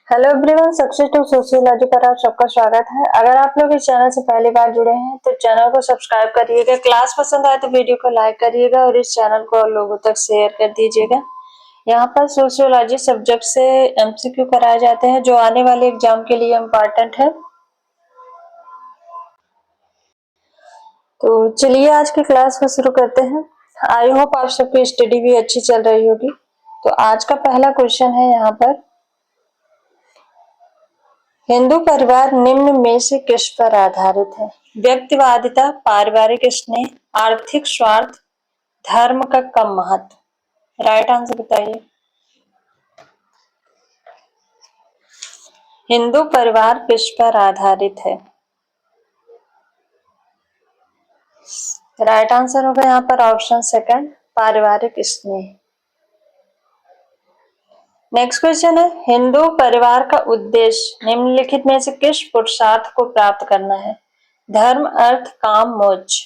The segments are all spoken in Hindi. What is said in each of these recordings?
Hello everyone, success to sociology पर आप सबका स्वागत है। अगर आप लोग इस चैनल से पहली बार जुड़े हैं तो चैनल को सब्सक्राइब करिएगा। क्लास पसंद आए तो वीडियो को लाइक करिएगा और इस चैनल को और लोगों तक शेयर कर दीजिएगा। यहाँ पर सोशियोलॉजी सब्जेक्ट से एमसीक्यू कराए जाते हैं जो आने वाले एग्जाम के लिए इम्पोर्टेंट है। तो चलिए आज की क्लास को शुरू करते हैं। आई होप आप सबकी स्टडी भी अच्छी चल रही होगी। तो आज का पहला क्वेश्चन है यहाँ पर, हिंदू परिवार निम्न में से किस पर आधारित है? व्यक्तिवादिता, पारिवारिक स्नेह, आर्थिक स्वार्थ, धर्म का कम महत्व। राइट आंसर बताइए। हिंदू परिवार किस पर आधारित है? राइट आंसर होगा यहाँ पर ऑप्शन सेकंड, पारिवारिक स्नेह। नेक्स्ट क्वेश्चन है, हिंदू परिवार का उद्देश्य निम्नलिखित में से किस पुरुषार्थ को प्राप्त करना है? धर्म, अर्थ, काम, मोक्ष।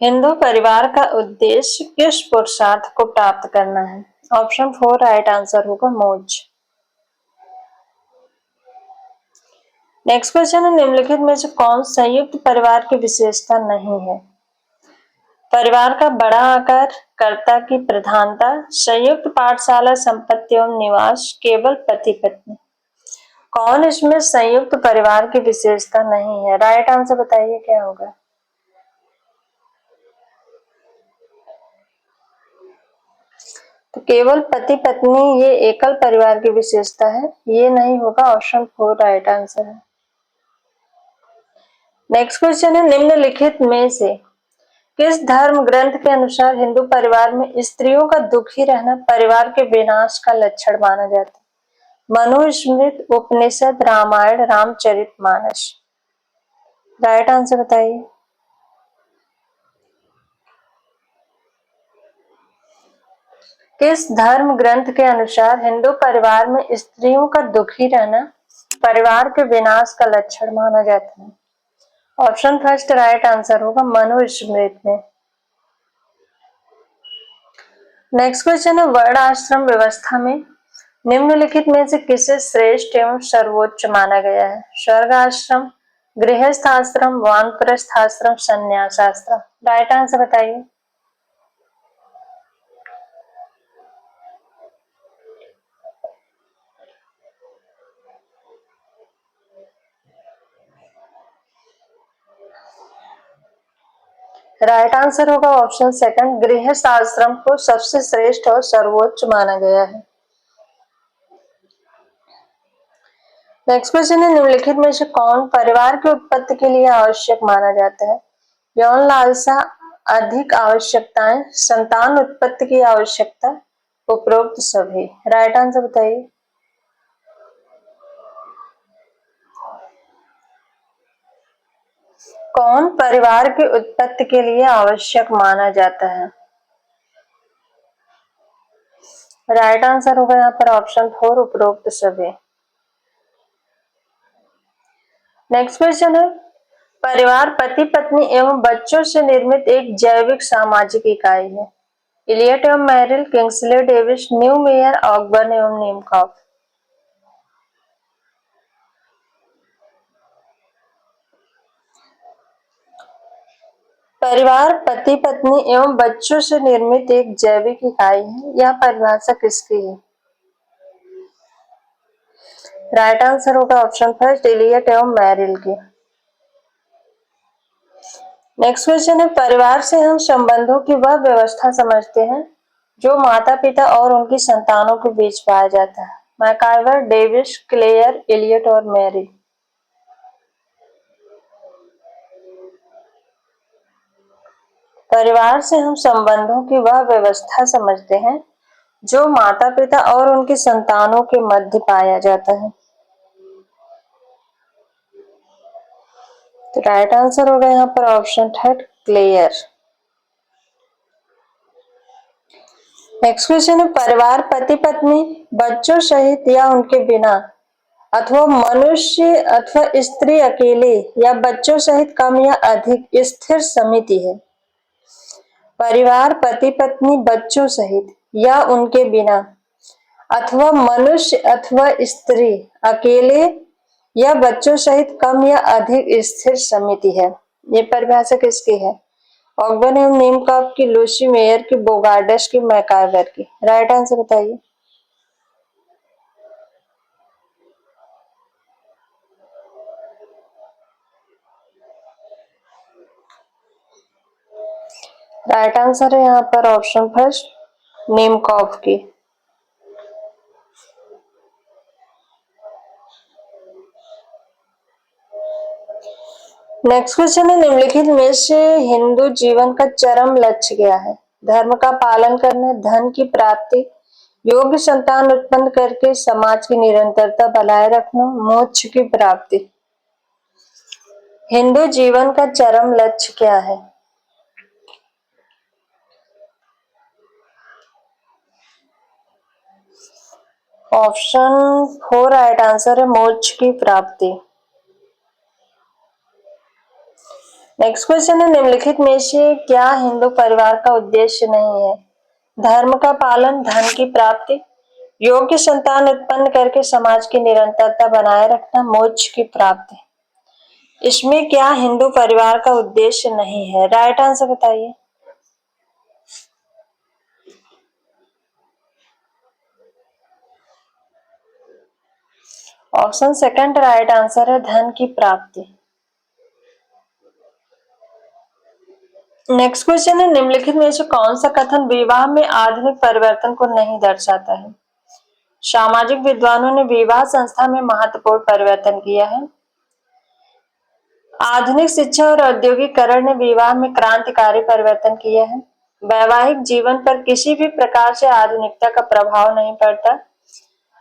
हिंदू परिवार का उद्देश्य किस पुरुषार्थ को प्राप्त करना है? ऑप्शन 4 राइट आंसर होगा मोक्ष। नेक्स्ट क्वेश्चन है, निम्नलिखित में से कौन संयुक्त परिवार की विशेषता नहीं है? परिवार का बड़ा आकार, कर्ता की प्रधानता, संयुक्त पाठशाला, संपत्ति एवं निवास, केवल पति पत्नी। कौन इसमें संयुक्त परिवार की विशेषता नहीं है? राइट आंसर बताइए क्या होगा। तो केवल पति पत्नी ये एकल परिवार की विशेषता है, ये नहीं होगा। ऑप्शन 4 राइट आंसर है। नेक्स्ट क्वेश्चन है, निम्नलिखित में से किस धर्म ग्रंथ के अनुसार हिंदू परिवार में स्त्रियों का दुखी रहना परिवार के विनाश का लक्षण माना जाता है? मनुस्मृति, उपनिषद, रामायण, रामचरितमानस। राइट आंसर बताइए। किस धर्म ग्रंथ के अनुसार हिंदू परिवार में स्त्रियों का दुखी रहना परिवार के विनाश का लक्षण माना जाता है? ऑप्शन फर्स्ट राइट आंसर होगा मनुस्मृति में। नेक्स्ट क्वेश्चन है, वर्ण आश्रम व्यवस्था में निम्नलिखित में से किसे श्रेष्ठ एवं सर्वोच्च माना गया है? स्वर्ग आश्रम, गृहस्थ आश्रम, वानप्रस्थ आश्रम, संन्यास आश्रम। राइट आंसर बताइए। राइट आंसर होगा ऑप्शन सेकंड, गृहस्थ आश्रम को सबसे श्रेष्ठ और सर्वोच्च माना गया है। नेक्स्ट क्वेश्चन है, निम्नलिखित में से कौन परिवार की उत्पत्ति के लिए आवश्यक माना जाता है? यौन लालसा, अधिक आवश्यकताएं, संतान उत्पत्ति की आवश्यकता, उपरोक्त सभी। राइट आंसर बताइए। कौन परिवार की उत्पत्ति के लिए आवश्यक माना जाता है? राइट आंसर होगा यहाँ पर ऑप्शन 4 उपरोक्त सभी। नेक्स्ट क्वेश्चन है, परिवार पति पत्नी एवं बच्चों से निर्मित एक जैविक सामाजिक इकाई है। इलियट एवं Merrill, Kingsley Davis, Neumeyer, Ogburn एवं नीमकॉफ। परिवार पति पत्नी एवं बच्चों से निर्मित एक जैविक इकाई है, यह परिभाषा किसकी है? राइट आंसर होगा ऑप्शन फर्स्ट, इलियट एवं मैरिल की। नेक्स्ट क्वेश्चन है, परिवार से हम संबंधों की वह व्यवस्था समझते हैं जो माता पिता और उनकी संतानों के बीच पाया जाता है। मैकाइवर, डेविस, क्लेयर, इलियट और मैरी। परिवार से हम संबंधों की वह व्यवस्था समझते हैं जो माता पिता और उनकी संतानों के मध्य पाया जाता है। तो राइट आंसर होगा यहाँ पर option third, clear. Next question है, परिवार पति पत्नी बच्चों सहित या उनके बिना, अथवा मनुष्य अथवा स्त्री अकेले या बच्चों सहित कम या अधिक स्थिर समिति है। परिवार पति पत्नी बच्चों सहित या उनके बिना, अथवा मनुष्य अथवा स्त्री अकेले या बच्चों सहित कम या अधिक स्थिर समिति है। ये परिभाषा किसकी है? ऑगबर्न एवं नीमकॉफ की, लूसी मेयर की, बोगार्डस की, मैकार्वर की। राइट आंसर बताइए। राइट आंसर है यहाँ पर ऑप्शन फर्स्ट, नीमकॉफ की। नेक्स्ट क्वेश्चन है, निम्नलिखित में से हिंदू जीवन का चरम लक्ष्य क्या है? धर्म का पालन करना, धन की प्राप्ति, योग्य संतान उत्पन्न करके समाज की निरंतरता बनाए रखना, मोक्ष की प्राप्ति। हिंदू जीवन का चरम लक्ष्य क्या है? ऑप्शन 4 राइट आंसर है, मोक्ष की प्राप्ति। नेक्स्ट क्वेश्चन है, निम्नलिखित में से क्या हिंदू परिवार का उद्देश्य नहीं है? धर्म का पालन, धन की प्राप्ति, योग्य संतान उत्पन्न करके समाज की निरंतरता बनाए रखना, मोक्ष की प्राप्ति। इसमें क्या हिंदू परिवार का उद्देश्य नहीं है? राइट आंसर बताइए। ऑप्शन सेकंड राइट आंसर है, धन की प्राप्ति। नेक्स्ट क्वेश्चन है, निम्नलिखित में से कौन सा कथन विवाह में आधुनिक परिवर्तन को नहीं दर्शाता है? सामाजिक विद्वानों ने विवाह संस्था में महत्वपूर्ण परिवर्तन किया है। आधुनिक शिक्षा और औद्योगिकरण ने विवाह में क्रांतिकारी परिवर्तन किया है। वैवाहिक जीवन पर किसी भी प्रकार से आधुनिकता का प्रभाव नहीं पड़ता।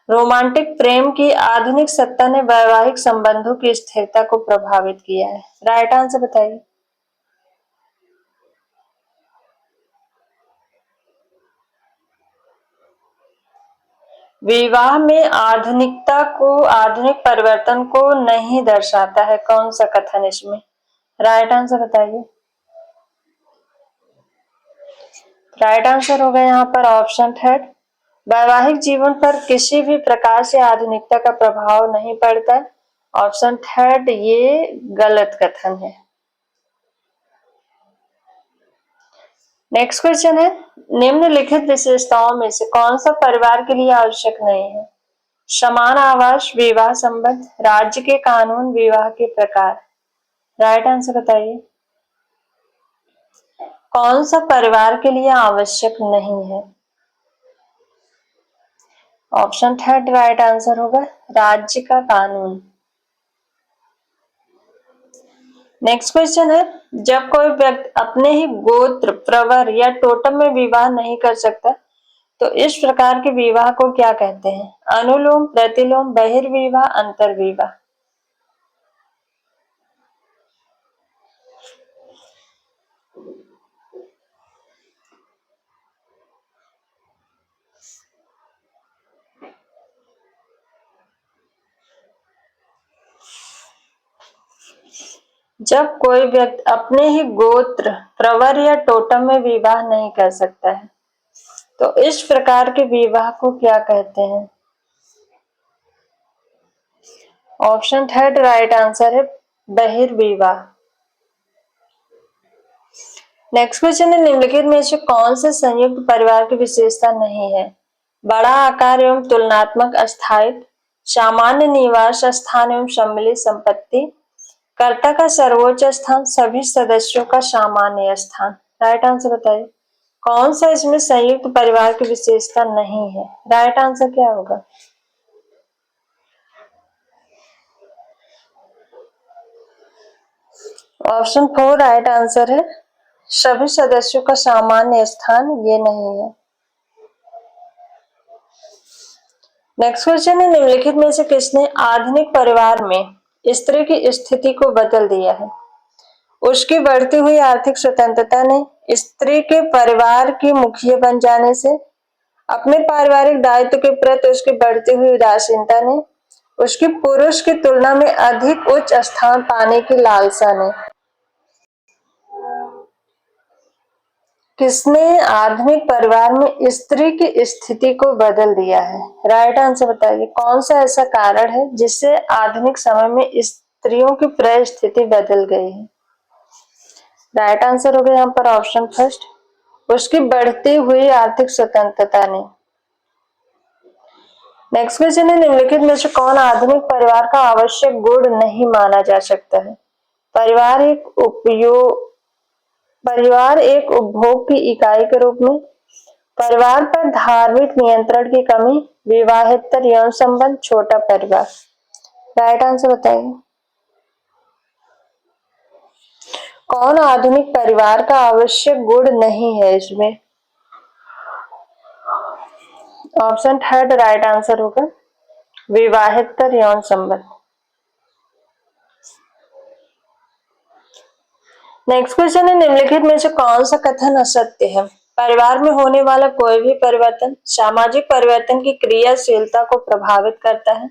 रोमांटिक प्रेम की आधुनिक सत्ता ने वैवाहिक संबंधों की स्थिरता को प्रभावित किया है। राइट आंसर बताइए। विवाह में आधुनिकता को, आधुनिक परिवर्तन को नहीं दर्शाता है। कौन सा कथन इसमें? राइट आंसर बताइए। राइट आंसर होगा यहाँ पर ऑप्शन थर्ड, वैवाहिक जीवन पर किसी भी प्रकार से आधुनिकता का प्रभाव नहीं पड़ता। ऑप्शन थर्ड ये गलत कथन है। नेक्स्ट क्वेश्चन है, निम्नलिखित विशेषताओं में से कौन सा परिवार के लिए आवश्यक नहीं है? समान आवास, विवाह संबंध, राज्य के कानून, विवाह के प्रकार। राइट आंसर बताइए। कौन सा परिवार के लिए आवश्यक नहीं है? ऑप्शन थर्ड राइट आंसर होगा, राज्य का कानून। नेक्स्ट क्वेश्चन है, जब कोई व्यक्ति अपने ही गोत्र, प्रवर या टोटम में विवाह नहीं कर सकता तो इस प्रकार के विवाह को क्या कहते हैं? अनुलोम, प्रतिलोम, बहिर्विवाह, अंतर्विवाह। जब कोई व्यक्ति अपने ही गोत्र, प्रवर या टोटम में विवाह नहीं कर सकता है तो इस प्रकार के विवाह को क्या कहते हैं? ऑप्शन थर्ड राइट आंसर है, बहिर्विवाह। नेक्स्ट क्वेश्चन है, निम्नलिखित में से कौन से संयुक्त परिवार की विशेषता नहीं है? बड़ा आकार एवं तुलनात्मक स्थायित्व, सामान्य निवास स्थान एवं सम्मिलित संपत्ति, कर्ता का सर्वोच्च स्थान, सभी सदस्यों का सामान्य स्थान। राइट आंसर बताइए। कौन सा इसमें संयुक्त परिवार की विशेषता नहीं है? राइट आंसर क्या होगा? ऑप्शन 4 राइट आंसर है, सभी सदस्यों का सामान्य स्थान ये नहीं है। नेक्स्ट क्वेश्चन है, निम्नलिखित में से किसने आधुनिक परिवार में स्त्री की स्थिति को बदल दिया है? उसकी बढ़ती हुई आर्थिक स्वतंत्रता ने, स्त्री के परिवार की मुखिया बन जाने से, अपने पारिवारिक दायित्व के प्रति उसकी बढ़ती हुई उदासीनता ने उसकी पुरुष की तुलना में अधिक उच्च स्थान पाने की लालसा ने। किसने आधुनिक परिवार में स्त्री की स्थिति को बदल दिया है? राइट आंसर बताइए। कौन सा ऐसा कारण है जिससे आधुनिक समय में स्त्रियों की परिस्थिति बदल गई है? राइट आंसर हो गया यहाँ पर ऑप्शन फर्स्ट, उसकी बढ़ती हुई आर्थिक स्वतंत्रता ने। नेक्स्ट क्वेश्चन है, निम्नलिखित में से कौन आधुनिक परिवार का आवश्यक गुण नहीं माना जा सकता है? परिवार एक उपभोग की इकाई के रूप में, परिवार पर धार्मिक नियंत्रण की कमी, विवाहेतर यौन संबंध, छोटा परिवार। राइट आंसर बताइए। कौन आधुनिक परिवार का आवश्यक गुण नहीं है इसमें? ऑप्शन थर्ड राइट आंसर होगा, विवाहेतर यौन संबंध। नेक्स्ट क्वेश्चन है, निम्नलिखित में से कौन सा कथन असत्य है? परिवार में होने वाला कोई भी परिवर्तन सामाजिक परिवर्तन की क्रियाशीलता को प्रभावित करता है।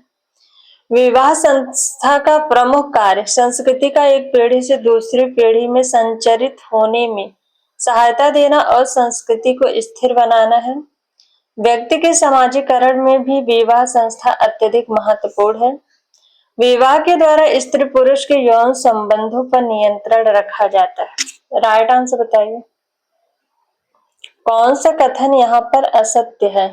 विवाह संस्था का प्रमुख कार्य संस्कृति का एक पीढ़ी से दूसरी पीढ़ी में संचरित होने में सहायता देना और संस्कृति को स्थिर बनाना है। व्यक्ति के समाजीकरण में भी विवाह संस्था अत्यधिक महत्वपूर्ण है। विवाह के द्वारा स्त्री पुरुष के यौन संबंधों पर नियंत्रण रखा जाता है। राइट आंसर बताइए। कौन सा कथन यहाँ पर असत्य है?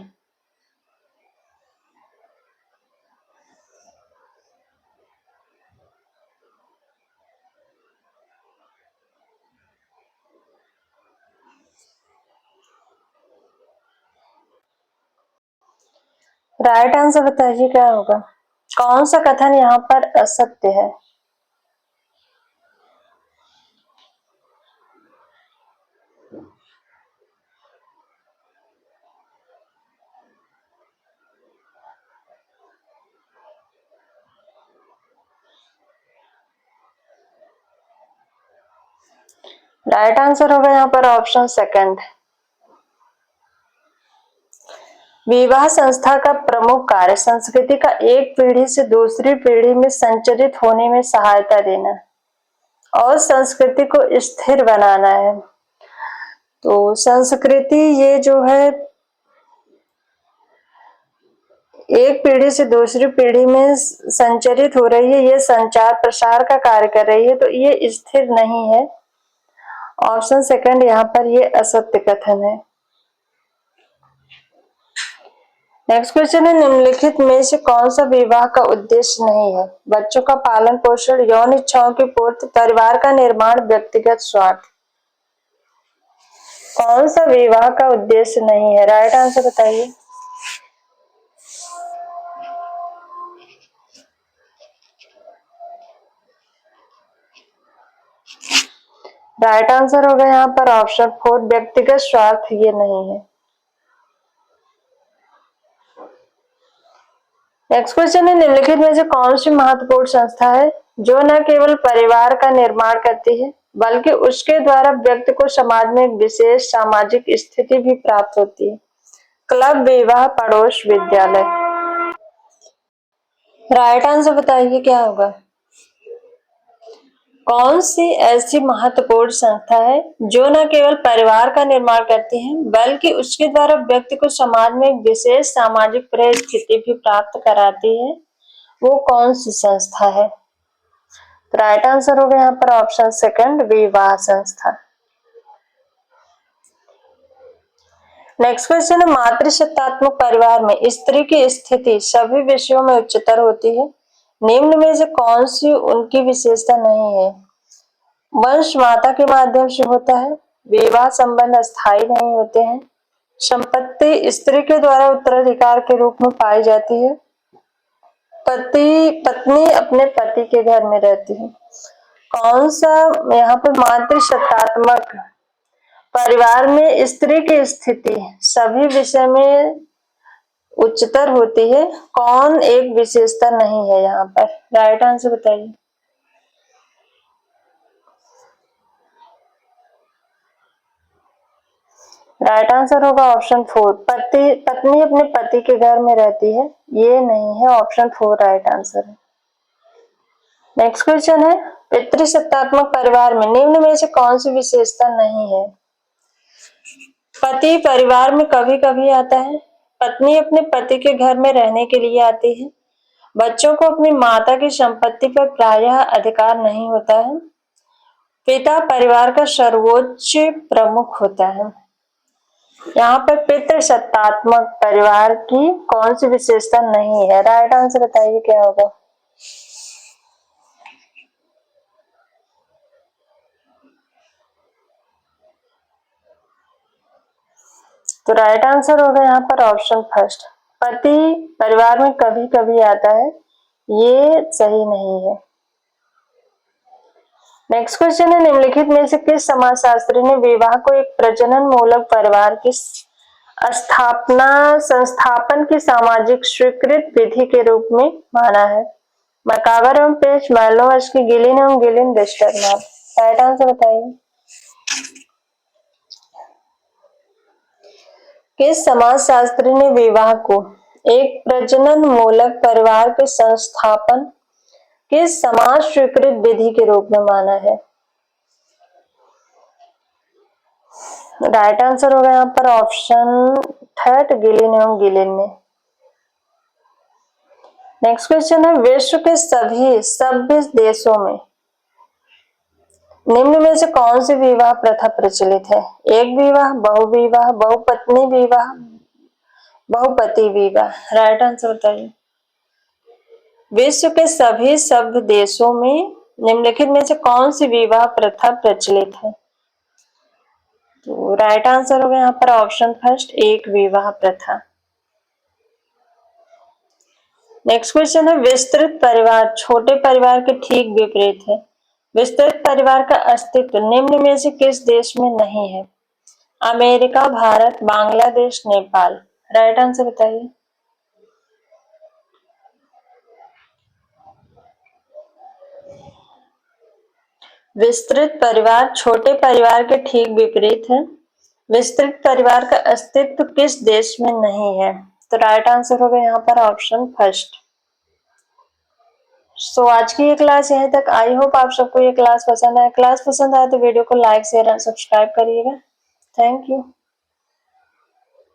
राइट आंसर बताइए क्या होगा? कौन सा कथन यहाँ पर असत्य है? राइट आंसर होगा यहाँ पर ऑप्शन सेकंड, विवाह संस्था का प्रमुख कार्य संस्कृति का एक पीढ़ी से दूसरी पीढ़ी में संचरित होने में सहायता देना और संस्कृति को स्थिर बनाना है। तो संस्कृति ये जो है एक पीढ़ी से दूसरी पीढ़ी में संचरित हो रही है, ये संचार प्रसार का कार्य कर रही है, तो ये स्थिर नहीं है। ऑप्शन सेकंड यहाँ पर ये असत्य कथन है। नेक्स्ट क्वेश्चन है, निम्नलिखित में से कौन सा विवाह का उद्देश्य नहीं है? बच्चों का पालन पोषण, यौन इच्छाओं की पूर्ति, परिवार का निर्माण, व्यक्तिगत स्वार्थ। कौन सा विवाह का उद्देश्य नहीं है? राइट आंसर बताइए। राइट आंसर होगा यहाँ पर ऑप्शन फोर, व्यक्तिगत स्वार्थ ये नहीं है। नेक्स्ट क्वेश्चन है, निम्नलिखित में से कौन सी महत्वपूर्ण संस्था है जो न केवल परिवार का निर्माण करती है बल्कि उसके द्वारा व्यक्ति को समाज में एक विशेष सामाजिक स्थिति भी प्राप्त होती है? क्लब, विवाह, पड़ोस, विद्यालय। राइट आंसर बताइए क्या होगा? कौन सी ऐसी महत्वपूर्ण संस्था है जो न केवल परिवार का निर्माण करती है बल्कि उसके द्वारा व्यक्ति को समाज में एक विशेष सामाजिक परिस्थिति भी प्राप्त कराती है? वो कौन सी संस्था है? राइट आंसर होगा यहाँ पर ऑप्शन सेकंड, विवाह संस्था। नेक्स्ट क्वेश्चन है, मातृसत्तात्मक परिवार में स्त्री की स्थिति सभी विषयों में उच्चतर होती है। निम्न में से कौन सी उनकी विशेषता नहीं है? वंश माता के माध्यम से होता है, विवाह संबंध अस्थायी नहीं होते हैं, संपत्ति स्त्री के द्वारा उत्तराधिकार के रूप में पाई जाती है, पत्नी अपने पति के घर में रहती है। कौन सा यहाँ पर मातृसत्तात्मक परिवार में स्त्री की स्थिति सभी विषय में उच्चतर होती है? कौन एक विशेषता नहीं है यहाँ पर? राइट आंसर बताइए। राइट आंसर होगा ऑप्शन 4, पत्नी अपने पति के घर में रहती है, ये नहीं है, ऑप्शन 4 राइट आंसर है। नेक्स्ट क्वेश्चन है, पितृसत्तात्मक परिवार में निम्न में से कौन सी विशेषता नहीं है? पति परिवार में कभी कभी आता है, पत्नी अपने पति के घर में रहने के लिए आती है, बच्चों को अपनी माता की संपत्ति पर प्रायः अधिकार नहीं होता है, पिता परिवार का सर्वोच्च प्रमुख होता है। यहाँ पर पितृसत्तात्मक परिवार की कौन सी विशेषता नहीं है? राइट आंसर बताइए क्या होगा। तो राइट आंसर होगा यहाँ पर ऑप्शन फर्स्ट, पति परिवार में कभी कभी आता है, ये सही नहीं है। नेक्स्ट क्वेश्चन है, निम्नलिखित में से किस समाजशास्त्री ने विवाह को एक प्रजनन मूलक परिवार की संस्थापन की सामाजिक स्वीकृत विधि के रूप में माना है? मैकावर एवं पेज, माइलोवस्की, गिलिन एवं गिलिन, वेस्टरमैन। राइट आंसर बताइए। किस समाजशास्त्री ने विवाह को एक प्रजनन मूलक परिवार के संस्थापन किस समाज स्वीकृत विधि के रूप में माना है? राइट आंसर होगा यहाँ पर ऑप्शन थर्ड, गिलिन एवं गिलिन ने। नेक्स्ट क्वेश्चन है, विश्व के सभी सभ्य देशों में निम्न में से कौन सी विवाह प्रथा प्रचलित है? एक विवाह, बहुविवाह, बहुपत्नी विवाह, बहुपति विवाह। राइट आंसर बताइए। विश्व के सभी सभ्य देशों में निम्नलिखित में से कौन सी विवाह प्रथा प्रचलित है? तो राइट आंसर होगा यहाँ पर ऑप्शन फर्स्ट, एक विवाह प्रथा। नेक्स्ट क्वेश्चन है, विस्तृत परिवार छोटे परिवार के ठीक विपरीत है। विस्तृत परिवार का अस्तित्व निम्न में से किस देश में नहीं है? America, Bharat, Bangladesh, Nepal. Right answer बताइए। विस्तृत परिवार छोटे परिवार के ठीक विपरीत है। विस्तृत परिवार का अस्तित्व किस देश में नहीं है? तो राइट आंसर होगा यहाँ पर ऑप्शन फर्स्ट। सो आज की ये क्लास यहीं तक। आई होप आप सबको ये क्लास पसंद आए। क्लास पसंद आए तो वीडियो को लाइक, शेयर एंड सब्सक्राइब करिएगा। Thank you.